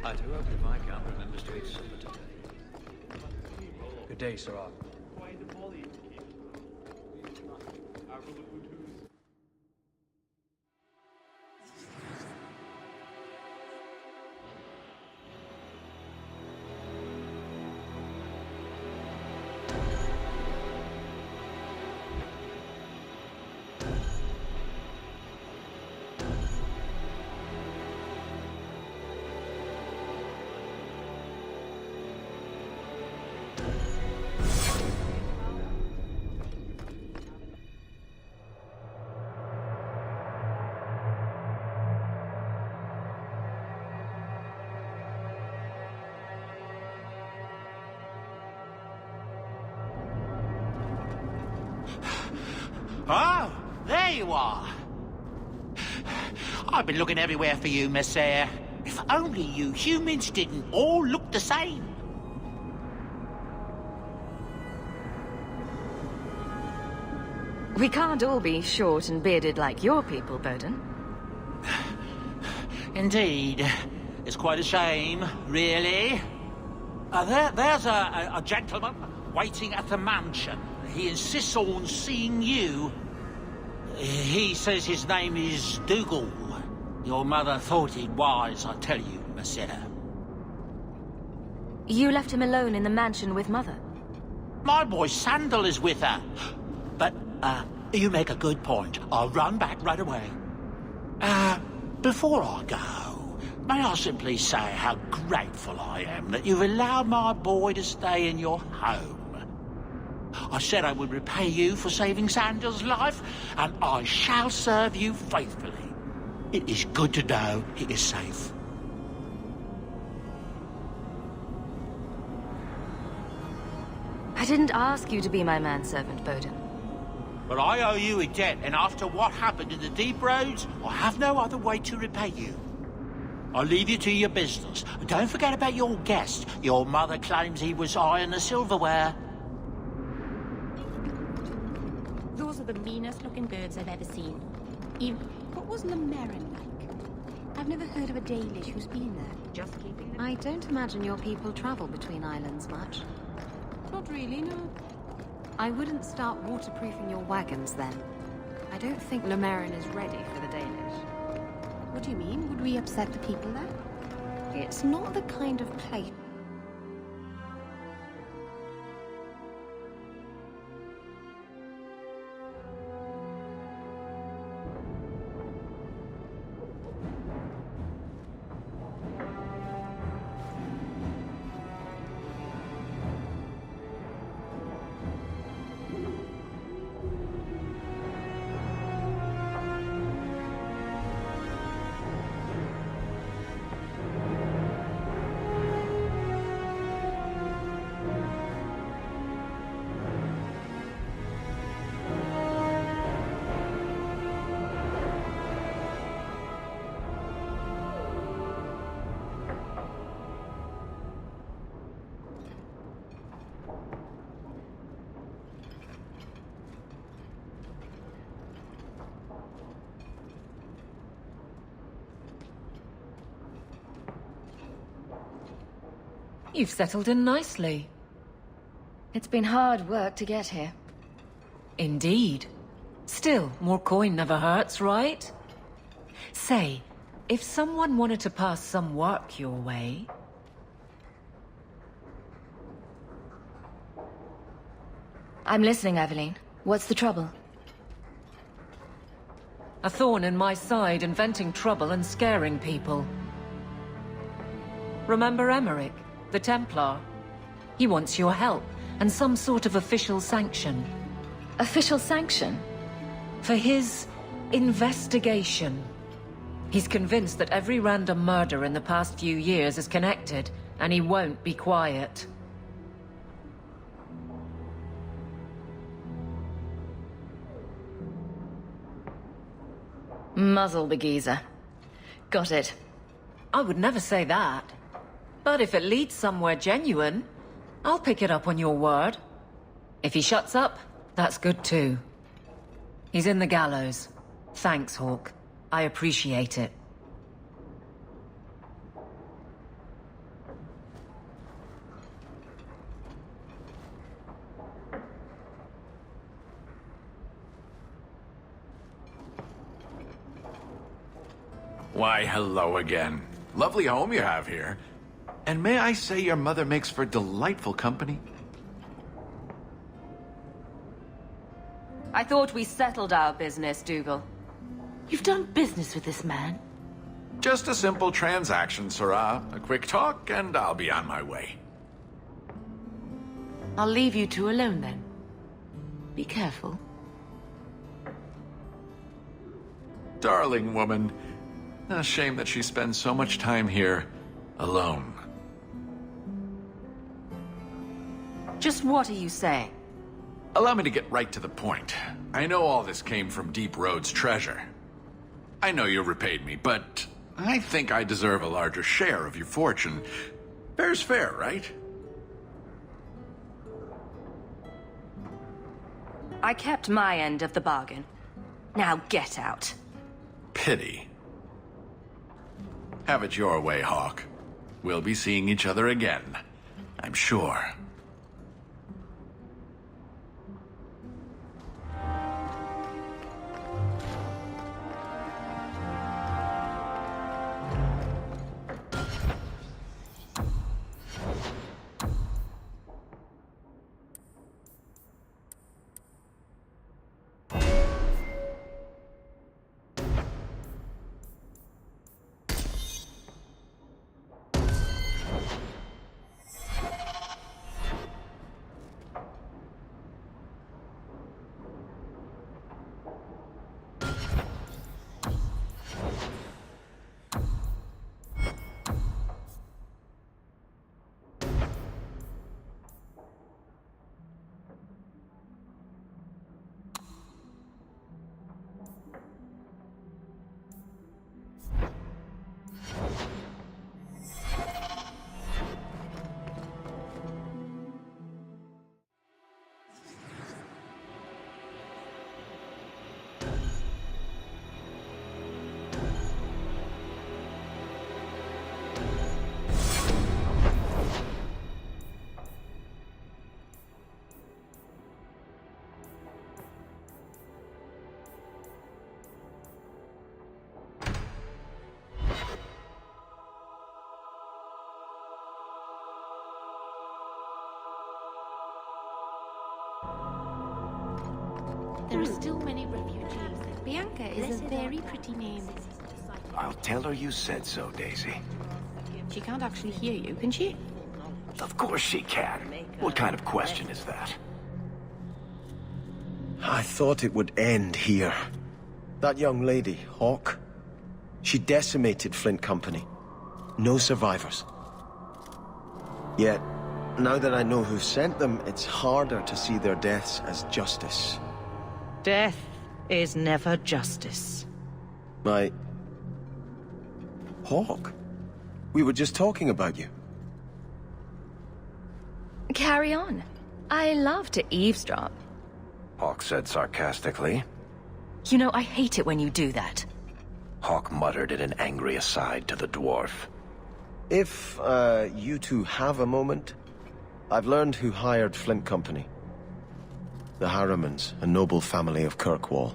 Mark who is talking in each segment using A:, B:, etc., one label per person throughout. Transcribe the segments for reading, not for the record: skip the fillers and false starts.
A: I do hope the Viscount remembers to eat supper today. Good day, Sir Arthur.
B: Oh, there you are. I've been looking everywhere for you, Messere. If only you humans didn't all look the same.
C: We can't all be short and bearded like your people, Bowden.
B: Indeed. It's quite a shame, really. There's a gentleman waiting at the mansion. He insists on seeing you. He says his name is Dougal. Your mother thought it wise, I tell you, Messere.
C: You left him alone in the mansion with Mother?
B: My boy Sandal is with her. But, you make a good point. I'll run back right away. Before I go, may I simply say how grateful I am that you've allowed my boy to stay in your home. I said I would repay you for saving Sandal's life, and I shall serve you faithfully. It is good to know he is safe.
C: I didn't ask you to be my manservant, Bowden.
B: But I owe you a debt, and after what happened in the Deep Roads, I have no other way to repay you. I'll leave you to your business. Don't forget about your guest. Your mother claims he was eyeing the silverware.
D: Those are the meanest looking birds I've ever seen. What was Lemarin like? I've never heard of a Dalish who's been there. Just keeping them...
E: I don't imagine your people travel between islands much.
D: Not really, no.
E: I wouldn't start waterproofing your wagons then. I don't think Lemarin is ready for the Danish.
D: What do you mean? Would we upset the people there?
E: It's not the kind of place...
F: You've settled in nicely.
C: It's been hard work to get here.
F: Indeed. Still, more coin never hurts, right? Say, if someone wanted to pass some work your way...
C: I'm listening, Aveline. What's the trouble?
F: A thorn in my side, inventing trouble and scaring people. Remember Emmerich, the Templar? He wants your help, and some sort of official sanction.
C: Official sanction?
F: For his investigation. He's convinced that every random murder in the past few years is connected, and he won't be quiet.
C: Muzzle the geezer. Got it.
F: I would never say that. But if it leads somewhere genuine, I'll pick it up on your word. If he shuts up, that's good too. He's in the gallows. Thanks, Hawke. I appreciate it.
G: Why, hello again. Lovely home you have here. And may I say your mother makes for delightful company?
C: I thought we settled our business, Dougal.
H: You've done business with this man?
G: Just a simple transaction, Sarah. A quick talk, and I'll be on my way.
H: I'll leave you two alone then. Be careful.
G: Darling woman. A shame that she spends so much time here alone.
C: Just what are you saying?
G: Allow me to get right to the point. I know all this came from Deep Road's treasure. I know you repaid me, but I think I deserve a larger share of your fortune. Fair's fair, right?
C: I kept my end of the bargain. Now get out.
G: Pity. Have it your way, Hawke. We'll be seeing each other again, I'm sure.
D: There are still many refugees. Bianca is a very pretty name.
I: I'll tell her you said so, Daisy.
D: She can't actually hear you, can she?
I: Of course she can. What kind of question is that? I thought it would end here. That young lady, Hawke, she decimated Flint Company. No survivors. Yet, now that I know who sent them, it's harder to see their deaths as justice.
H: Death is never justice.
I: Hawke? We were just talking about you.
C: Carry on. I love to eavesdrop.
I: Hawke said sarcastically.
C: You know, I hate it when you do that.
I: Hawke muttered in an angry aside to the dwarf. If, you two have a moment, I've learned who hired Flint Company. The Harrimans, a noble family of Kirkwall.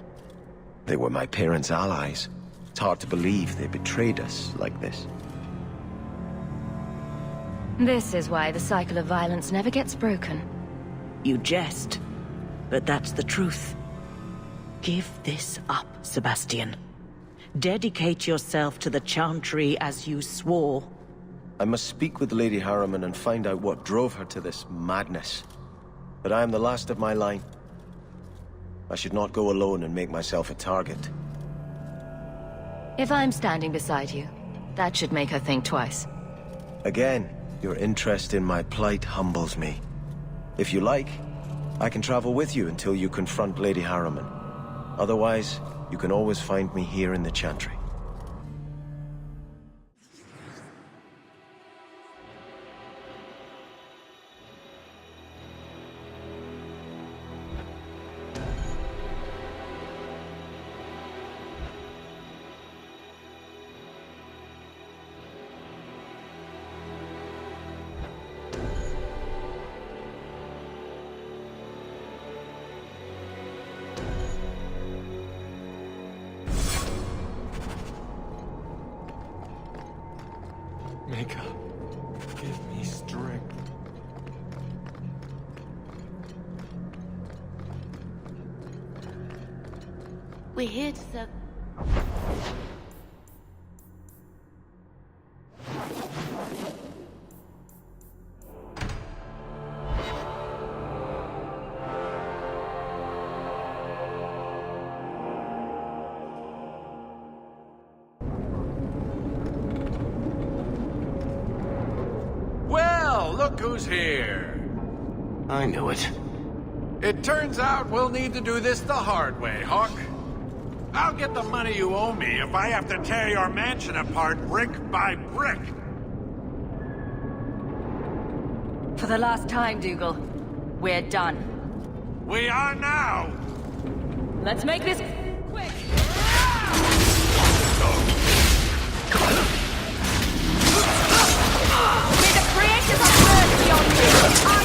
I: They were my parents' allies. It's hard to believe they betrayed us like this.
C: This is why the cycle of violence never gets broken.
H: You jest, but that's the truth. Give this up, Sebastian. Dedicate yourself to the Chantry as you swore.
I: I must speak with Lady Harriman and find out what drove her to this madness. But I am the last of my line. I should not go alone and make myself a target.
C: If I'm standing beside you, that should make her think twice.
I: Again, your interest in my plight humbles me. If you like, I can travel with you until you confront Lady Harriman. Otherwise, you can always find me here in the Chantry.
J: wake up. Give me strength.
D: We're here to serve.
G: Well, look who's here.
I: I knew it.
G: It turns out we'll need to do this the hard way, Hawk. I'll get the money you owe me if I have to tear your mansion apart brick by brick.
C: For the last time, Dougal. We're done.
G: We are now!
C: Let's make this quick! May the creators have mercy on you!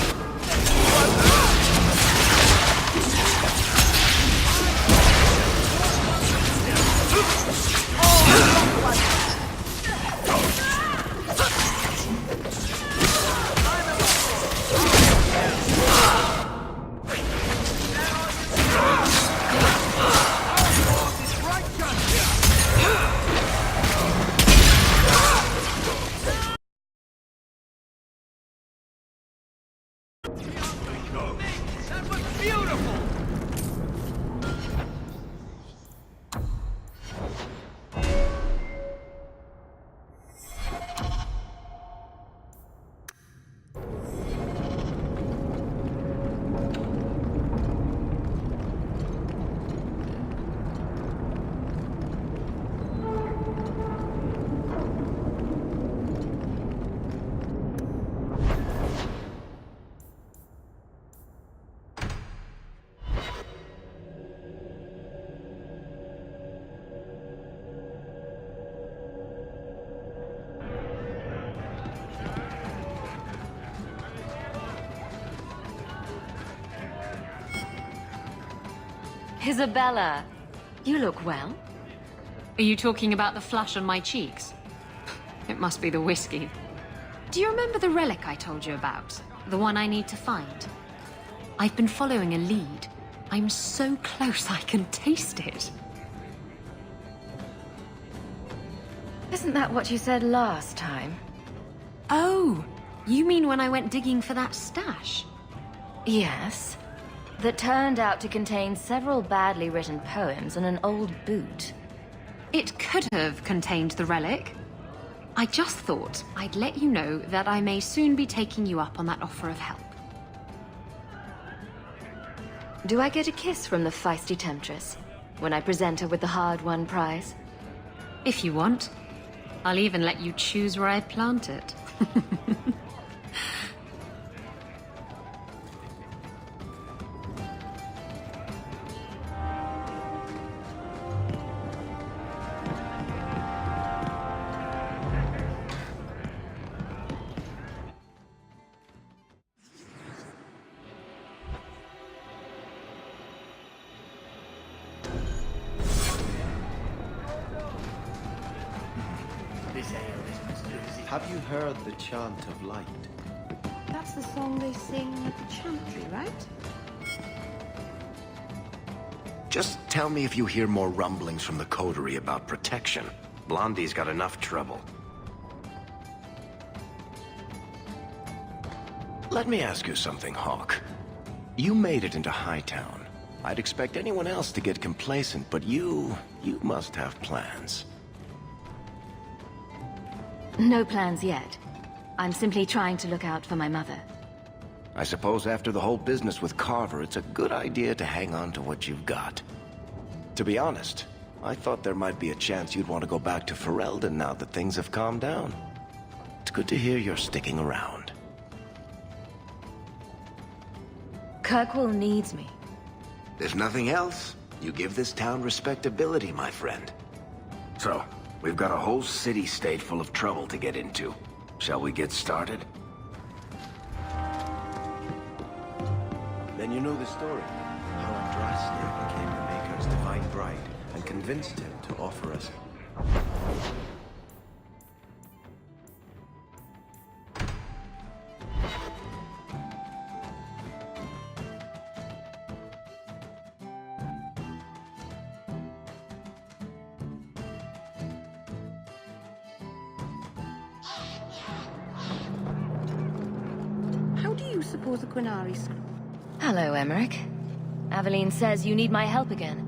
B: That was beautiful!
C: Isabella, you look well.
E: Are you talking about the flush on my cheeks? It must be the whiskey. Do you remember the relic I told you about? The one I need to find? I've been following a lead. I'm so close I can taste it.
C: Isn't that what you said last time?
E: Oh, you mean when I went digging for that stash?
C: Yes. That turned out to contain several badly written poems and an old boot.
E: It could have contained the relic. I just thought I'd let you know that I may soon be taking you up on that offer of help.
C: Do I get a kiss from the feisty temptress when I present her with the hard-won prize?
E: If you want. I'll even let you choose where I plant it.
I: Have you heard the chant of light?
D: That's the song they sing at the chantry, right?
I: Just tell me if you hear more rumblings from the coterie about protection. Blondie's got enough trouble. Let me ask you something, Hawk. You made it into Hightown. I'd expect anyone else to get complacent, but you must have plans.
C: No plans yet. I'm simply trying to look out for my mother.
I: I suppose after the whole business with Carver, it's a good idea to hang on to what you've got. To be honest, I thought there might be a chance you'd want to go back to Ferelden now that things have calmed down. It's good to hear you're sticking around.
C: Kirkwall needs me.
I: If nothing else, you give this town respectability, my friend. So, we've got a whole city-state full of trouble to get into. Shall we get started? Then you know the story. How Andraste became the Maker's divine bride and convinced him to offer us...
D: suppose the Quinaris...
C: Hello, Emmerich. Aveline says you need my help again.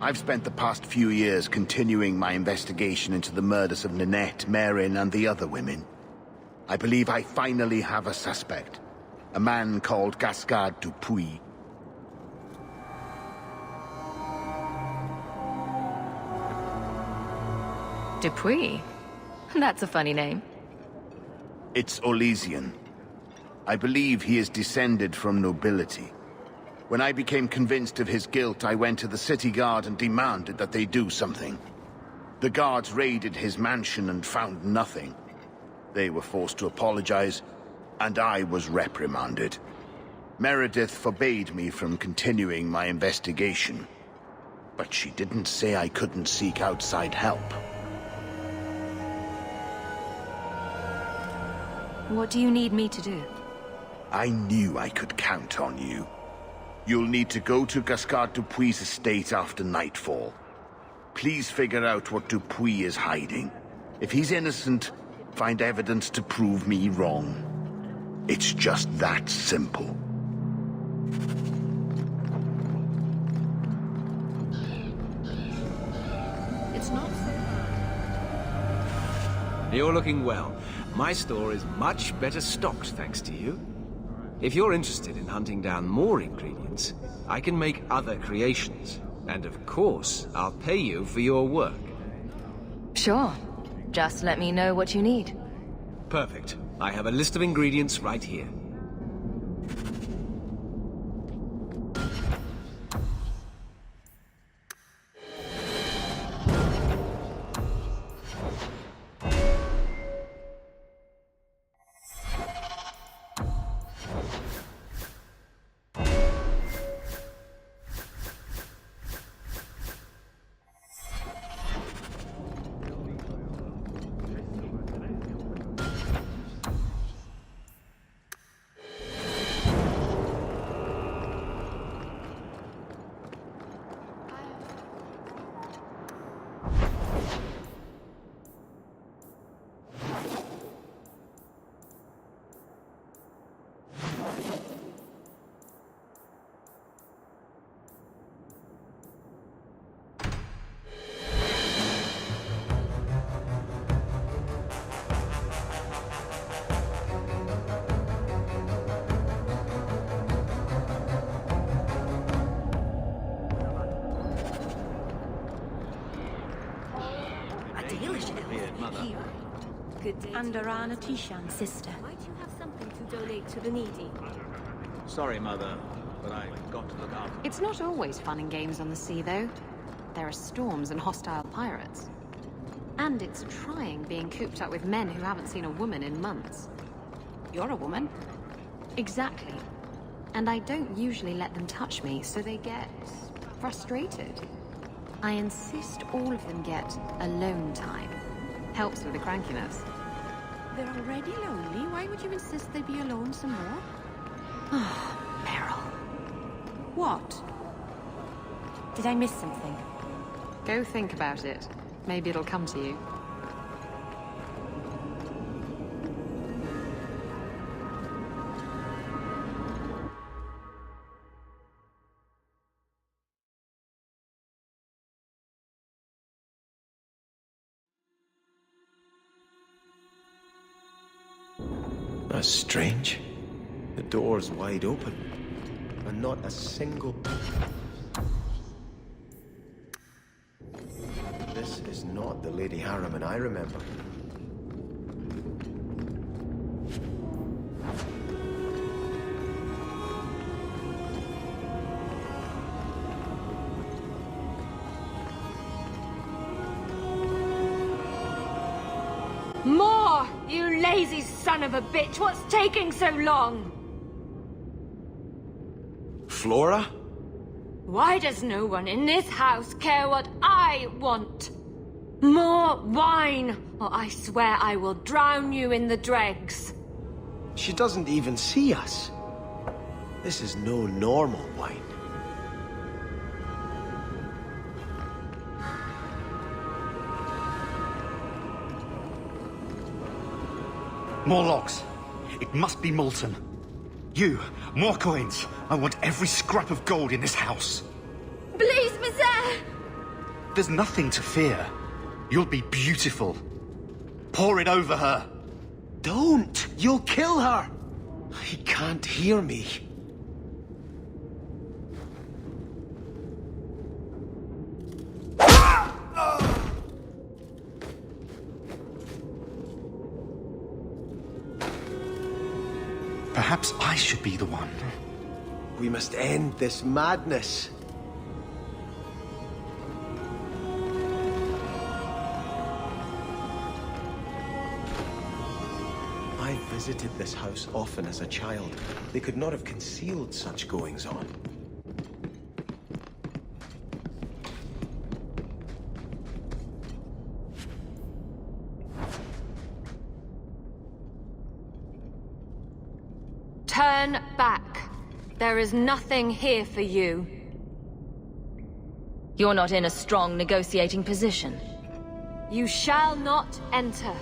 K: I've spent the past few years continuing my investigation into the murders of Ninette, Merrin, and the other women. I believe I finally have a suspect. A man called Gascard Dupuis.
C: Dupuis? That's a funny name.
K: It's Orlesian. I believe he is descended from nobility. When I became convinced of his guilt, I went to the city guard and demanded that they do something. The guards raided his mansion and found nothing. They were forced to apologize, and I was reprimanded. Meredith forbade me from continuing my investigation. But she didn't say I couldn't seek outside help.
C: What do you need me to do?
K: I knew I could count on you. You'll need to go to Gascard Dupuis' estate after nightfall. Please figure out what Dupuis is hiding. If he's innocent, find evidence to prove me wrong. It's just that simple.
D: It's not so bad.
L: You're looking well. My store is much better stocked, thanks to you. If you're interested in hunting down more ingredients, I can make other creations. And of course, I'll pay you for your work.
C: Sure. Just let me know what you need.
L: Perfect. I have a list of ingredients right here.
D: And Arana Tishan's sister.
M: Might you have something to donate to the needy?
A: Sorry, Mother, but I've got to look after...
E: It's not always fun and games on the sea, though. There are storms and hostile pirates. And it's trying being cooped up with men who haven't seen a woman in months.
D: You're a woman.
E: Exactly. And I don't usually let them touch me, so they get frustrated. I insist all of them get alone time. Helps with the crankiness.
D: They're already lonely. Why would you insist they be alone some more?
E: Meryl.
D: What? Did I miss something?
E: Go think about it. Maybe it'll come to you.
J: That's strange. The door's wide open, and not a single... This is not the Lady Harriman I remember.
C: More! You lazy son of a bitch! What's taking so long?
J: Flora?
C: Why does no one in this house care what I want? More wine, or I swear I will drown you in the dregs.
J: She doesn't even see us. This is no normal wine.
N: More logs. It must be Molten. You, more coins. I want every scrap of gold in this house.
C: Please, Vizier!
N: There's nothing to fear. You'll be beautiful. Pour it over her.
J: Don't! You'll kill her! He can't hear me.
N: Perhaps I should be the one.
J: We must end this madness. I visited this house often as a child. They could not have concealed such goings-on.
C: Turn back. There is nothing here for you.
O: You're not in a strong negotiating position.
C: You shall not enter.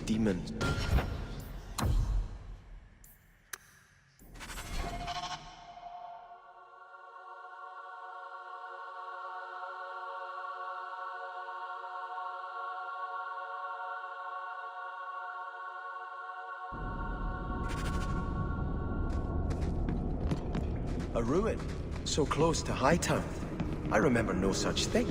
J: Demons. A ruin, so close to Hightown. I remember no such thing.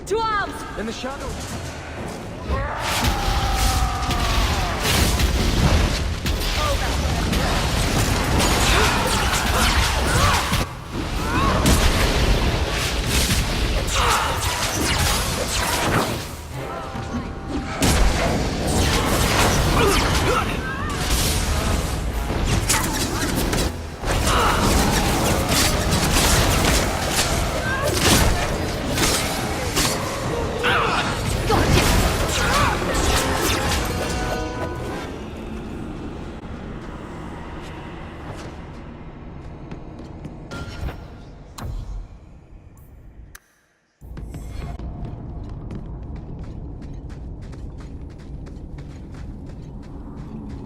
C: To arms!
J: In the shadows!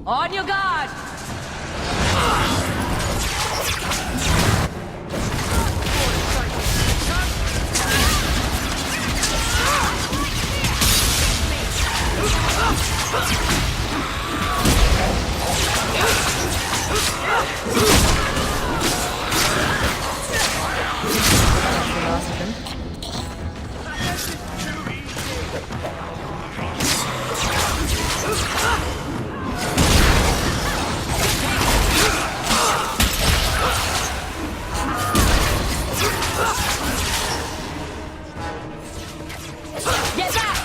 O: On your guard! Get back!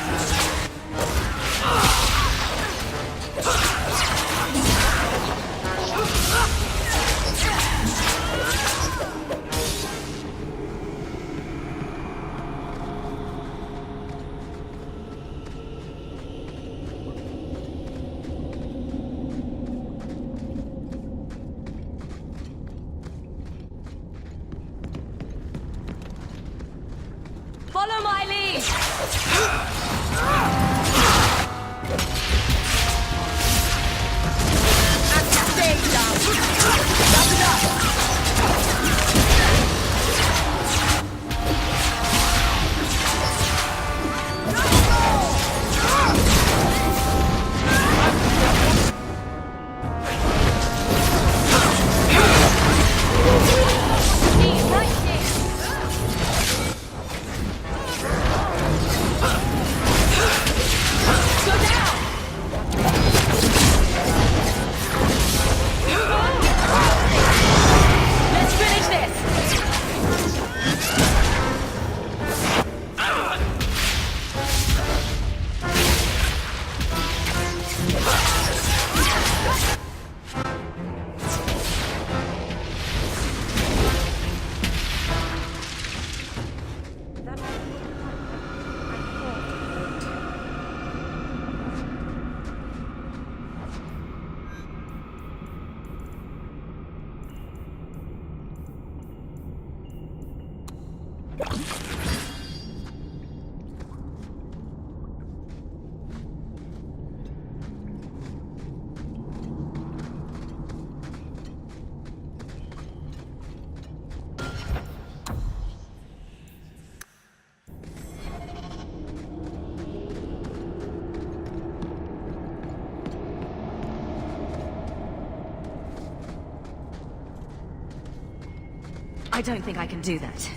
O: I don't think I can do that.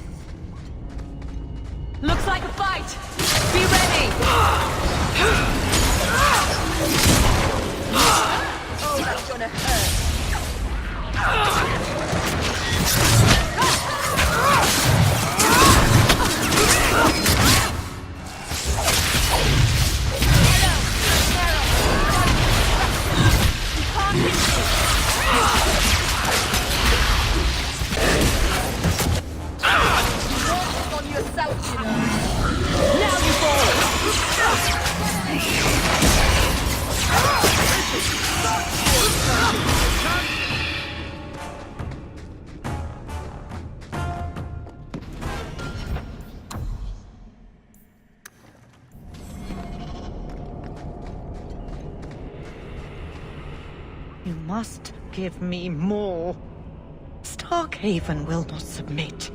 O: Looks like a fight! Be ready! Oh, that's gonna hurt.
M: On yourself, you know.
O: Now you fall!
H: You must give me more. Starkhaven will not submit.